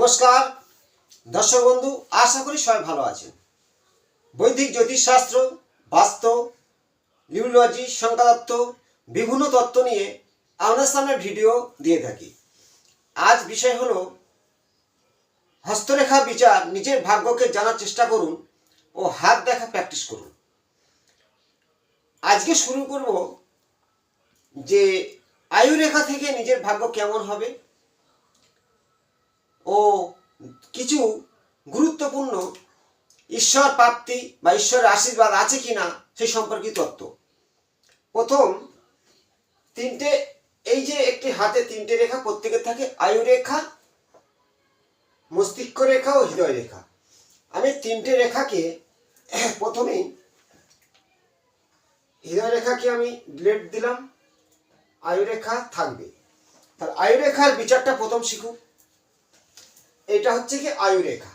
নমস্কার দর্শক বন্ধু, আশা করি সবাই ভালো আছেন। বৈদিক জ্যোতিষশাস্ত্র, বাস্তু, নিউরোলজি, সংখ্যাতত্ত্ব বিভিন্ন তত্ত্ব নিয়ে আপনার সামনে ভিডিও দিয়ে থাকি। আজ বিষয় হলো হস্তরেখা বিচার। নিজের ভাগ্যকে জানার চেষ্টা করুন ও হাত দেখা প্র্যাকটিস করুন। আজকে শুরু করব যে আয়ুরেখা থেকে নিজের ভাগ্য কেমন হবে ও কিছু গুরুত্বপূর্ণ ঈশ্বর প্রাপ্তি বা ঈশ্বরের আশীর্বাদ আছে কিনা সেই সম্পর্কিত তত্ত্ব। প্রথম তিনটে, এই যে একটি হাতে তিনটে রেখা, প্রত্যেকের থাকে আয়ুরেখা, মস্তিষ্ক রেখা ও হৃদয় রেখা। আমি তিনটে রেখাকে প্রথমেই হৃদয় রেখাকে আমি ডিলেট দিলাম, আয়ুরেখা থাকবে। তাহলে আয়ুরেখার বিচারটা প্রথম শিখুন। এটা হচ্ছে কি আয়ুরেখা।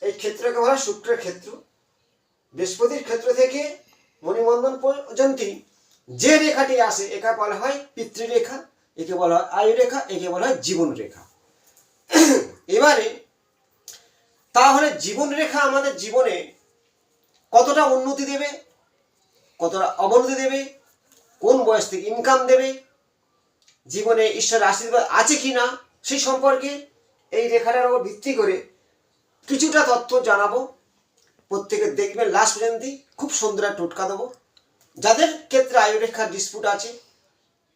এই ক্ষেত্রকে বলা হয় শুক্রের ক্ষেত্র। বৃহস্পতির ক্ষেত্র থেকে মণিবন্ধন পর্যন্ত যে রেখাটি আসে একে বলা হয় পিতৃরেখা, একে বলা হয় আয়ুরেখা, একে বলা হয় জীবন রেখা। এবারে তাহলে জীবন রেখা আমাদের জীবনে কতটা উন্নতি দেবে, কতটা অবনতি দেবে, কোন বয়স থেকে ইনকাম দেবে, জীবনে ঈশ্বরের আশীর্বাদ আছে কিনা সেই সম্পর্কে এই রেখাটার উপর ভিত্তি করে কিছুটা তথ্য জানাবো। প্রত্যেকে দেখবেন লাস্ট পর্যন্ত, খুব সুন্দর একটা টোটকা দেবো। যাদের ক্ষেত্রে আয়ুরেখার ডিসপুট আছে,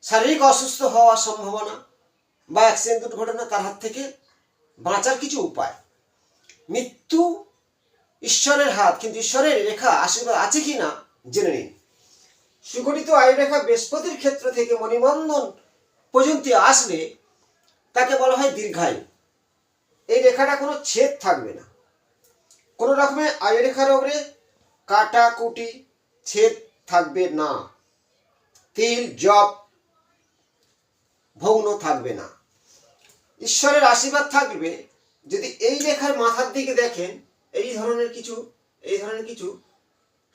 শারীরিক অসুস্থ হওয়ার সম্ভাবনা বা অ্যাক্সিডেন্ট দুর্ঘটনা, তার হাত থেকে বাঁচার কিছু উপায়। মৃত্যু ঈশ্বরের হাত, কিন্তু ঈশ্বরের রেখা আশীর্বাদ আছে কিনা জেনে নিন। সুগঠিত আয়ুরেখা বৃহস্পতির ক্ষেত্র থেকে মণিবন্ধন পর্যন্ত আসলে তাকে বলা হয় দীর্ঘায়ু। এই রেখাটা কোনো ছেদ থাকবে না, কোনো রকমের আয়ুরেখার ওপরে কাটাকুটি ছেদ থাকবে না, তিল জপ ভগ্ন থাকবে না, ঈশ্বরের আশীর্বাদ থাকবে। যদি এই রেখার মাথার দিকে দেখেন, এই ধরনের কিছু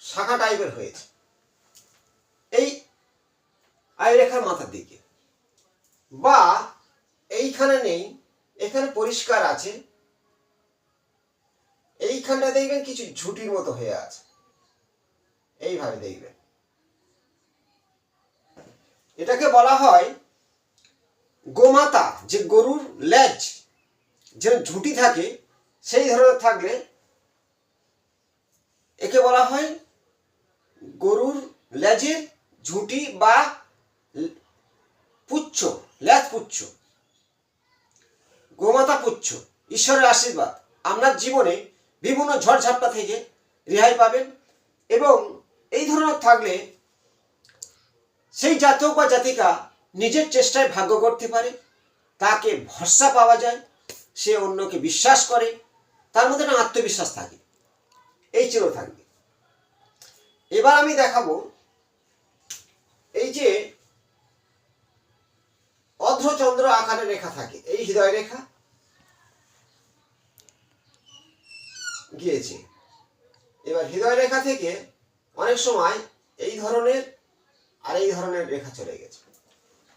শাখা টাইপের হয়েছে এই আয়ুরেখার মাথার দিকে, বা এইখানে নেই, এখানে পরিষ্কার আছে, এইখানটা দেখবেন কিছু ঝুটির মতো হয়ে আছে, এইভাবে দেখবেন। এটাকে বলা হয় গোমাতা, যে গরুর লেজ যে ঝুটি থাকে সেই ধরনের থাকলে একে বলা হয় গরুর লেজের ঝুটি বা পুচ্ছ, লেজ পুচ্ছ, গোমাতা পুচ্ছ। ঈশ্বরের আশীর্বাদ আপনার জীবনে বিভিন্ন ঝড়ঝাপটা থেকে রেহাই পাবেন। এবং এই ধরনের থাকলে সেই জাতক বা জাতিকা নিজের চেষ্টায় ভাগ্য করতে পারে, তাকে ভরসা পাওয়া যায়, সে অন্যকে বিশ্বাস করে, তার মধ্যে একটা আত্মবিশ্বাস থাকে, এই চির থাকবে। এবার আমি দেখাবো এই যে অর্ধচন্দ্র আকারের রেখা থাকে, এই হৃদয় রেখা গিয়েছে। এবার হৃদয় রেখা থেকে অনেক সময় এই ধরনের আর এই ধরনের রেখা চলে গেছে,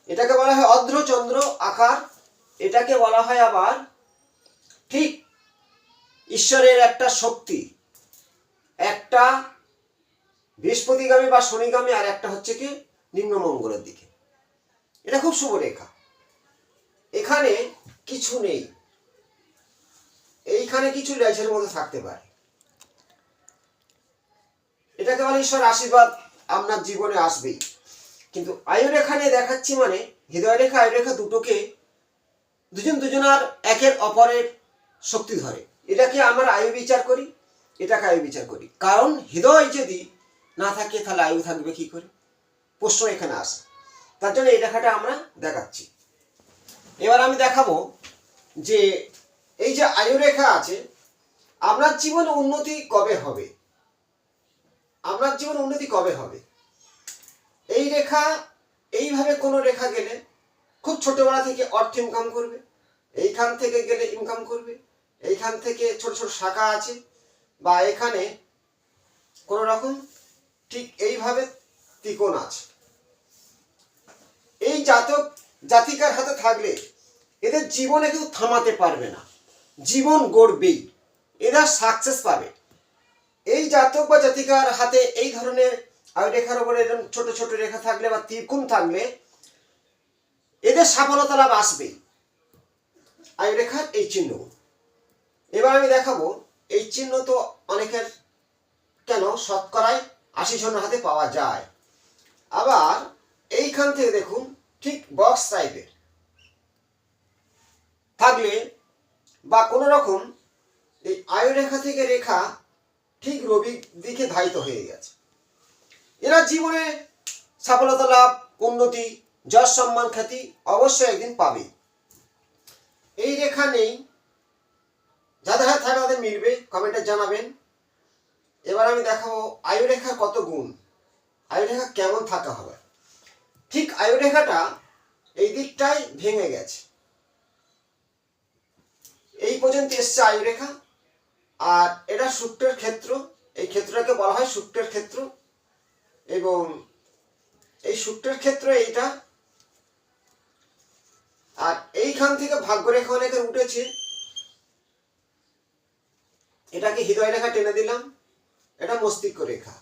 এটাকে বলা হয় অর্ধচন্দ্র আকার। এটাকে বলা হয় আবার ঠিক ঈশ্বরের একটা শক্তি, একটা বৃহস্পতিগামী বা শনিগামী, আর একটা হচ্ছে কি নিম্নমঙ্গলের দিকে। এটা খুব শুভ রেখা। এখানে কিছু নেই, এইখানে কিছু লেজের মধ্যে থাকতে পারে। এটাকে বলে ঈশ্বর আশীর্বাদ আপনার জীবনে আসবেই। কিন্তু আয়ুরেখা নিয়ে দেখাচ্ছি, মানে হৃদয় রেখা আয়ুরেখা দুটোকে দুজনার একের অপরের শক্তি ধরে। এটাকে আমরা আয়ু বিচার করি, এটাকে আয়ু বিচার করি। কারণ হৃদয় যদি না থাকে তাহলে আয়ু থাকবে কি করে, প্রশ্ন এখানে আসে। তার জন্য এই রেখাটা আমরা দেখাচ্ছি। এবার আমি দেখাবো যে এই যে আয়ুরেখা আছে, আপনার জীবনে উন্নতি কবে হবে, আপনার জীবন উন্নতি কবে হবে। এই রেখা, এইভাবে কোনো রেখা গেলে খুব ছোটবেলা থেকে অর্থ ইনকাম করবে, এইখান থেকে গেলে ইনকাম করবে, এইখান থেকে ছোট ছোট শাখা আছে, বা এখানে কোনো রকম ঠিক এইভাবে ত্রিকোণ আছে। এই জাতক জাতিকার হাতে থাকলে এদের জীবনে কেউ থামাতে পারবে না, জীবন গড়বেই, এরা সাকসেস পাবে। এই জাতক বা জাতিকার হাতে এই ধরনের রেখার উপরে এরকম ছোট ছোট রেখা থাকলে বা ত্রিকোণ থাকলে এদের সফলতা লাভ আসবেই। আয়ু রেখার এই চিহ্ন, এবার আমি দেখাবো এই চিহ্ন তো অনেকের কেন শতকরায় 80 জনের হাতে পাওয়া যায়। আবার এইখান থেকে দেখুন ঠিক বক্স টাইপের থাকলে বা কোনো রকম এই আয়ু রেখা থেকে রেখা ঠিক রবির দিকে ধাবিত হয়ে গেছে, এরা জীবনে সফলতা লাভ, উন্নতি, যশ সম্মান, খ্যাতি অবশ্যই একদিন পাবে। এই রেখা নেই, যাদের হাতে থাকে তাদের মিলবে, কমেন্টে জানাবেন। এবার আমি দেখাবো আয়ু রেখার কত গুণ, আয়ু রেখা কেমন থাকা হবে। ঠিক আয়ু রেখাটা এই দিকটাই ভেঙে গেছে, এই পর্যন্ত এসছে আয়ু রেখা, আর এটা শুক্রের ক্ষেত্র, এই ক্ষেত্রটাকে বলা হয় শুক্রের ক্ষেত্র, এবং এই শুক্রের ক্ষেত্র এইটা। আর এইখান থেকে ভাগ্যরেখা অনেকের উঠেছে, এটাকে হৃদয় রেখা টেনে দিলাম, এটা মস্তিষ্ক রেখা।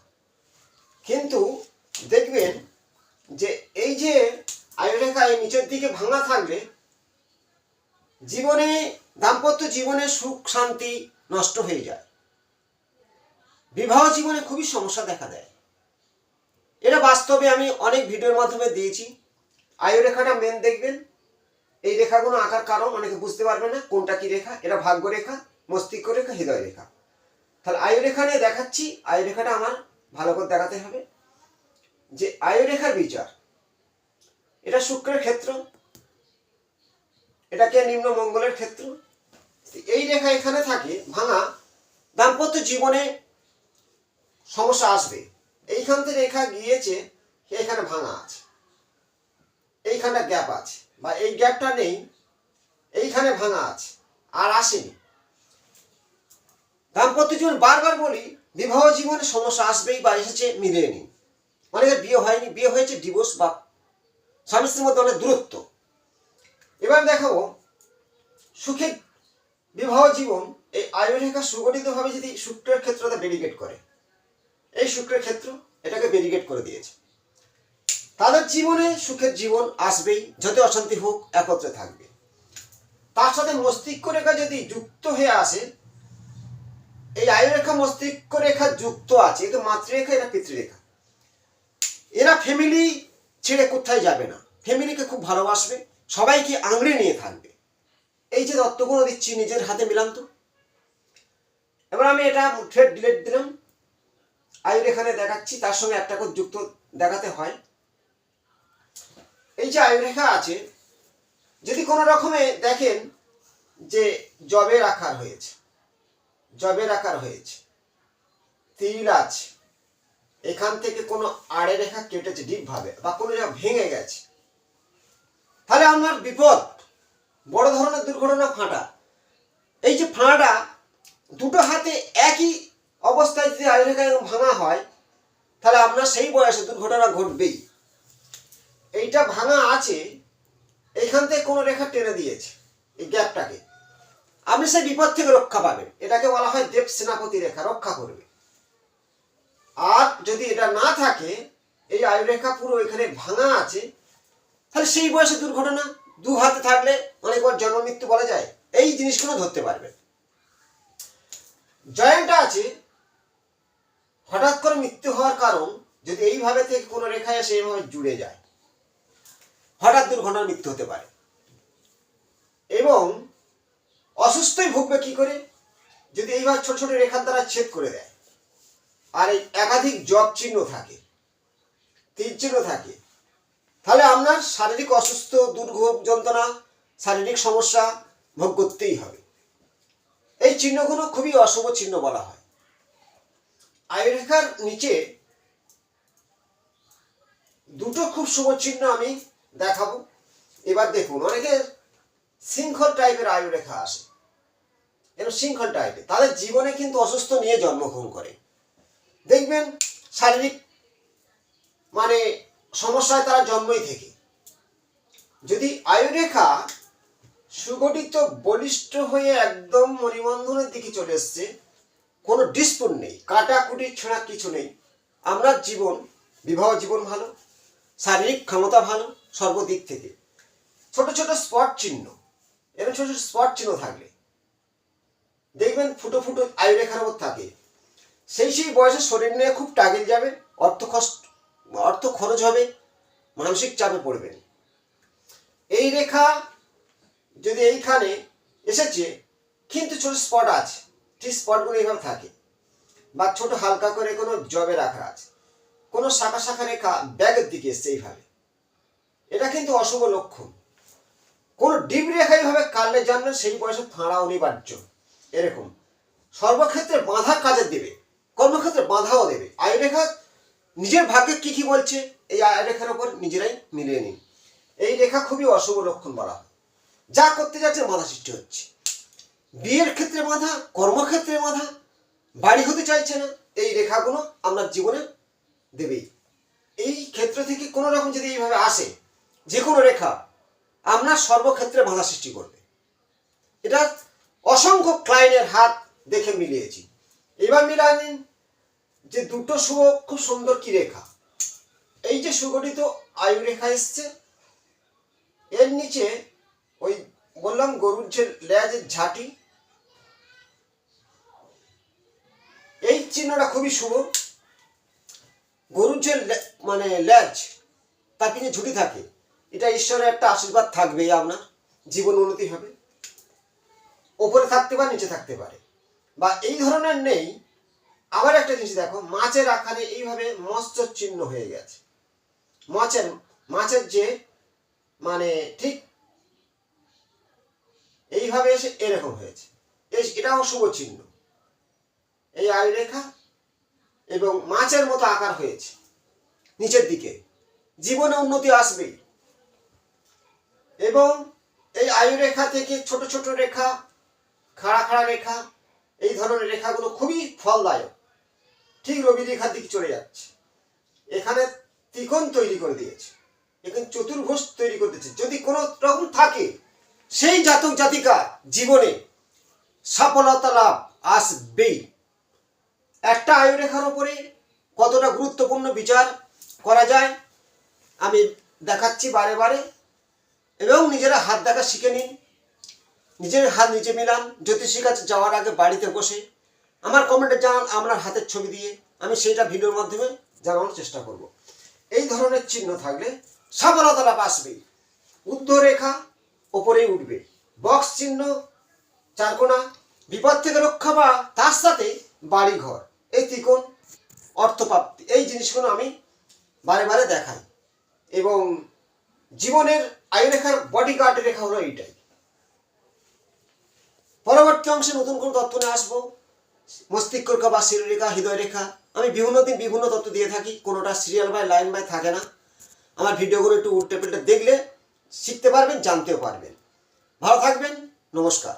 কিন্তু দেখবেন যে এই যে আয়ু রেখা এই নিচের দিকে ভাঙা থাকলে জীবনে, দাম্পত্য জীবনে সুখ শান্তি নষ্ট হয়ে যায়, বিবাহ জীবনে খুবই সমস্যা দেখা দেয়। এটা বাস্তবে আমি অনেক ভিডিওর মাধ্যমে দিয়েছি। আয়ু রেখাটা মেন দেখবেন, এই রেখাগুলো আঁকার কারণ অনেকে বুঝতে পারবে না কোনটা কি রেখা। এটা ভাগ্য রেখা, মস্তিষ্ক রেখা, হৃদয় রেখা। তাহলে আয়ু রেখা নিয়ে দেখাচ্ছি। আয়ু রেখাটা আমার ভালো করে দেখাতে হবে যে আয়ু রেখার বিচার, এটা শুক্রের ক্ষেত্র, এটাকে নিম্ন মঙ্গলের ক্ষেত্র। এই রেখা এখানে থাকে ভাঙা, দাম্পত্য জীবনে সমস্যা আসবে। এইখান থেকে রেখা গিয়েছে, এখানে ভাঙা আছে, এইখানটা গ্যাপ আছে, বা এই গ্যাপটা নেই, এইখানে ভাঙা আছে, আর আসেনি। দাম্পত্য জীবন বারবার বলি, বিবাহ জীবনে সমস্যা আসবেই, বা এসেছে মিলিয়ে নি। অনেকের বিয়ে হয়নি, বিয়ে হয়েছে ডিভোর্স, বা স্বামী স্ত্রীর মধ্যে অনেক দূরত্ব। এবার দেখাবো সুখের বিবাহ জীবন এই আয়ু রেখা সুগঠিতভাবে যদি শুক্রের ক্ষেত্রটা ব্যারিকেড করে, এই শুক্রের ক্ষেত্র এটাকে ব্যারিকেড করে দিয়েছে, তাদের জীবনে সুখের জীবন আসবেই, যত অশান্তি হোক একত্রে থাকবে। তার সাথে মস্তিষ্ক রেখা যদি যুক্ত হয়ে আসে, এই আয়ু রেখা মস্তিষ্ক রেখা যুক্ত আছে, এটা মাতৃরেখা, এটা পিতৃরেখা, এরা ফ্যামিলি ছেড়ে কোথায় যাবে না, ফ্যামিলিকে খুব ভালোবাসবে, সবাইকে আঁকড়ে নিয়ে থাকবে। এই যে তত্ত্বগুলো দিচ্ছি নিজের হাতে মিলান তো। এবার আমি এটা থ্রেড ডিলেট দিলাম, আয়ু রেখানে দেখাচ্ছি, তার সঙ্গে একটা করে যুক্ত দেখাতে হয়। এই যে আয়ু রেখা আছে, যদি কোনো রকমে দেখেন যে জবের আকার হয়েছে, জবের আকার হয়েছে, তিল আছে, এখান থেকে কোনো আড়ে রেখা কেটেছে ডিপ ভাবে, বা কোনো জায়গা ভেঙে গেছে, তাহলে আপনার বিপদ, বড় ধরনের দুর্ঘটনা, ফাঁটা। এই যে ফাঁটা দুটো হাতে একই অবস্থায় যদি আয়ু রেখা ভাঙা হয়, তাহলে আপনার সেই বয়সে দুর্ঘটনা ঘটবেই। এইটা ভাঙা আছে, এইখান থেকে কোনো রেখা টেনে দিয়েছে এই গ্যাপটাকে, আপনি সেই বিপদ থেকে রক্ষা পাবেন। এটাকে বলা হয় দেব সেনাপতি রেখা, রক্ষা করবে। আর যদি এটা না থাকে, এই আয়ু রেখা পুরো এখানে ভাঙা আছে, তাহলে সেই বয়সে দুর্ঘটনা, দু হাতে থাকলে অনেকবার জন্ম মৃত্যু বলা যায়, এই জিনিসগুলো ধরতে পারবেন। জয়েন্টটা আছে, হঠাৎ করে মৃত্যু হওয়ার কারণ যদি এইভাবে থেকে কোনো রেখা এসে এইভাবে জুড়ে যায়, হঠাৎ দুর্ঘটনার মৃত্যু হতে পারে। এবং অসুস্থই ভুগবে কি করে, যদি এইভাবে ছোট ছোট রেখার দ্বারা ছেদ করে দেয়, আর এই একাধিক জব চিহ্ন থাকে, তীর চিহ্ন থাকে, তাহলে আপনার শারীরিক অসুস্থ, দুর্ভোগ, যন্ত্রণা, শারীরিক সমস্যা ভোগ করতেই হবে। এই চিহ্নগুলো খুবই অশুভ চিহ্ন বলা হয়। আয়ু রেখার নিচে দুটো খুব শুভ চিহ্ন আমি দেখাবো। এবার দেখুন, অনেকের শৃঙ্খল টাইপের আয়ু রেখা আসে, এরকম শৃঙ্খল টাইপের, তাদের জীবনে কিন্তু অসুস্থ নিয়ে জন্মগ্রহণ করে। দেখবেন শারীরিক মানে সমস্যায় তারা জন্মই থেকে। যদি আয়ু রেখা সুগঠিত বলিষ্ঠ হয়ে একদম মণিবন্ধনের দিকে চলে এসছে, কোনো ডিসপুট নেই, কাটাকুটি ছোঁড়া কিছু নেই। আপনার জীবন, বিবাহ জীবন ভালো, শারীরিক ক্ষমতা ভালো, সর্বদিক থেকে। ছোট ছোট স্পট চিহ্ন, এরকম ছোট ছোট স্পট চিহ্ন থাকলে দেখবেন ফুটো ফুটো আয়ুরেখার মধ্যে থাকে। সেই বয়সে শরীর নিয়ে খুব টাগিল যাবে, অর্থ খরচ হবে, মানসিক চাপে পড়বেন। এই রেখা যদি এইখানে এসেছে কিন্তু ছোট স্পট আছে, ঠিক স্পটগুলো এইভাবে থাকে, বা ছোট হালকা করে কোনো জবে রাখা আছে, কোনো শাখা শাখা রেখা ব্যাগের দিকে এসছে এইভাবে, এটা কিন্তু অশুভ লক্ষণ। কোনো ডিপ রেখা এইভাবে কাটলে জানবেন সেই বয়সে ফাঁড়া অনিবার্য। এরকম সর্বক্ষেত্রে বাধা কাজে দেবে, কর্মক্ষেত্রে বাধাও দেবে। আয়ুরেখা নিজের ভাগ্যে কি কি বলছে এই আয়ুরেখার উপর নিজেরাই মিলিয়ে নিন। এই রেখা খুবই অশুভ লক্ষণ বলা হয়। যা করতে যাচ্ছে বাধা সৃষ্টি হচ্ছে, বিয়ের ক্ষেত্রে বাধা, কর্মক্ষেত্রে বাধা, বাড়ি হতে চাইছে না, এই রেখাগুলো আপনার জীবনে দেবেই। এই ক্ষেত্র থেকে কোনো রকম যদি এইভাবে আসে যে কোনো রেখা, আপনার সর্বক্ষেত্রে বাধা সৃষ্টি করবে। এটা অসংখ্য ক্লায়েন্টের হাত দেখে মিলিয়েছি। এবার মিলাই নিন যে দুটো শুভ খুব সুন্দর কি রেখা। এই যে সুগঠিত আয়ু রেখা এসছে, এর নিচে ওই বললাম গরুর যে লেজের ঝাঁটি, এই চিহ্নটা খুবই শুভ। গরুর যে মানে লেজ, তার পিছনে ঝুঁটি থাকে, এটা ঈশ্বরের একটা আশীর্বাদ থাকবেই, আপনার জীবন উন্নতি হবে। ওপরে থাকতে পারে, নিচে থাকতে পারে, বা এই ধরনের নেই। আবার একটা জিনিস দেখো, মাছের আকারে এইভাবে মৎস্য চিহ্ন হয়ে গেছে। মাছের যে মানে ঠিক এইভাবে এসে এরকম হয়েছে, এটাও শুভ চিহ্ন। এই আয়ু রেখা এবং মাছের মতো আকার হয়েছে নিচের দিকে, জীবনে উন্নতি আসবেই। এবং এই আয়ু রেখা থেকে ছোট ছোট রেখা, খাড়া খাড়া রেখা, এই ধরনের রেখাগুলো খুবই ফলদায়ক। ঠিক রবি রেখার দিকে চলে যাচ্ছে, এখানে ত্রিকোণ তৈরি করে দিয়েছে, এখানে চতুর্ভুজ তৈরি করে দিয়েছে। যদি কোনো রকম থাকে, সেই জাতক জাতিকা জীবনে সফলতা লাভ আসবেই। একটা আয়ু রেখার উপরে কতটা গুরুত্বপূর্ণ বিচার করা যায় আমি দেখাচ্ছি বারে বারে, এবং নিজেরা হাত দেখা শিখে নিন। নিজের হাত নিজে মিলান। জ্যোতিষীর কাছে যাওয়ার আগে বাড়িতে বসে আমার কমেন্টে জানান আপনার হাতের ছবি দিয়ে, আমি সেইটা ভিডিওর মাধ্যমে জানানোর চেষ্টা করব। এই ধরনের চিহ্ন থাকলে সফলতা লাভ আসবেই। ঊর্ধ্ব রেখা ওপরেই উঠবে, বক্স চিহ্ন, চারকোনা, বিপদ থেকে রক্ষা, বা তার সাথে বাড়ি ঘর, এই ত্রিকোণ, অর্থপ্রাপ্তি, এই জিনিসগুলো আমি বারে বারে দেখাই। এবং জীবনের আয়ুরেখার বডিগার্ড রেখা হলো এইটাই। পরবর্তী অংশে নতুন কোনো তথ্য নিয়ে আসবো। মস্তিষ্ক রেখা বা শিরোরেখা, হৃদয় রেখা, আমি বিভিন্ন দিন বিভিন্ন তথ্য দিয়ে থাকি, কোনোটা সিরিয়াল বাই লাইন বাই থাকে না। আমার ভিডিওগুলো একটু উল্টে পাল্টে দেখলে শিখতে পারবেন, জানতেও পারবেন। ভালো থাকবেন, নমস্কার।